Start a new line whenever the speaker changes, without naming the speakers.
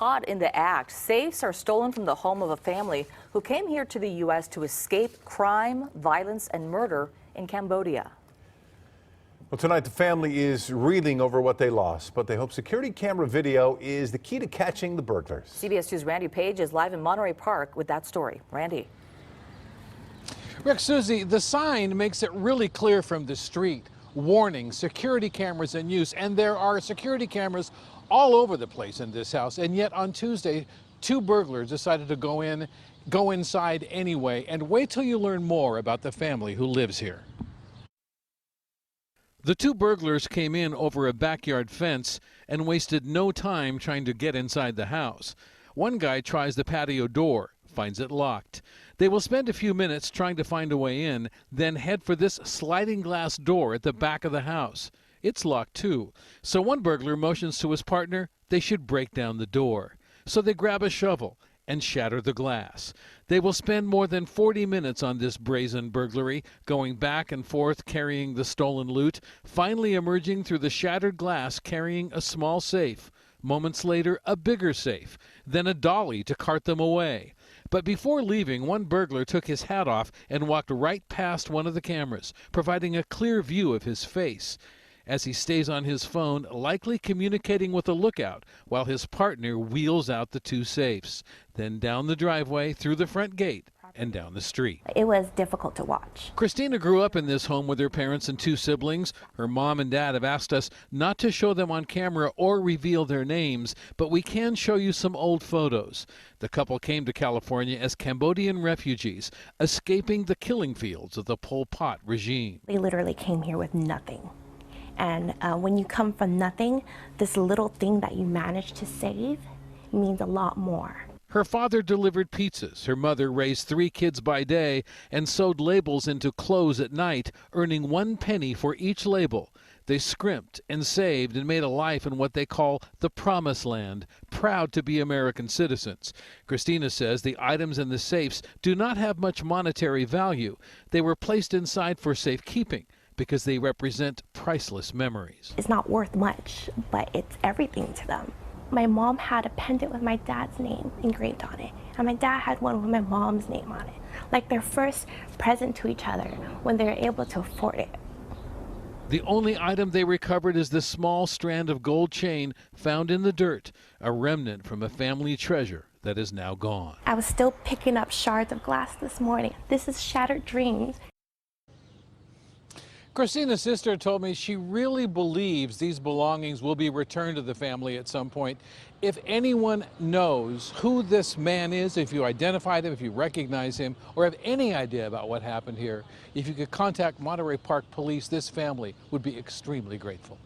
caught in the act. Safes are stolen from the home of a family who came here to the U.S. to escape crime, violence, and murder in Cambodia.
Well, tonight the family is reeling over what they lost, but they hope security camera video is the key to catching the burglars.
CBS 2's Randy Page is live in Monterey Park with that story. Randy.
Rick, Susie, the sign makes it really clear from the street. Warning, security cameras in use, and there are security cameras all over the place in this house. And yet on Tuesday, two burglars decided to go inside anyway. And wait till you learn more about the family who lives here. The two burglars came in over a backyard fence and wasted no time trying to get inside the house. One guy tries the patio door, finds it locked. They will spend a few minutes trying to find a way in, then head for this sliding glass door at the back of the house. It's locked too. So one burglar motions to his partner they should break down the door. So they grab a shovel and shatter the glass. They will spend more than 40 minutes on this brazen burglary, going back and forth carrying the stolen loot, finally emerging through the shattered glass carrying a small safe. Moments later, a bigger safe, then a dolly to cart them away. But before leaving, one burglar took his hat off and walked right past one of the cameras, providing a clear view of his face as he stays on his phone, likely communicating with a lookout, while his partner wheels out the two safes, then down the driveway, through the front gate, and down the street.
It was difficult to watch.
Christina grew up in this home with her parents and two siblings. Her mom and dad have asked us not to show them on camera or reveal their names, but we can show you some old photos. The couple came to California as Cambodian refugees, escaping the killing fields of the Pol Pot regime.
They literally came here with nothing. And when you come from nothing, this little thing that you managed to save means a lot more.
Her father delivered pizzas. Her mother raised 3 kids by day and sewed labels into clothes at night, earning 1 penny for each label. They scrimped and saved and made a life in what they call the Promised Land, proud to be American citizens. Christina says the items in the safes do not have much monetary value. They were placed inside for safekeeping because they represent priceless memories.
It's not worth much, but it's everything to them. My mom had a pendant with my dad's name engraved on it, and my dad had one with my mom's name on it. Like their first present to each other when they're able to afford it.
The only item they recovered is this small strand of gold chain found in the dirt, a remnant from a family treasure that is now gone.
I was still picking up shards of glass this morning. This is shattered dreams.
Christina's sister told me she really believes these belongings will be returned to the family at some point. If anyone knows who this man is, if you identified him, if you recognize him, or have any idea about what happened here, if you could contact Monterey Park Police, this family would be extremely grateful.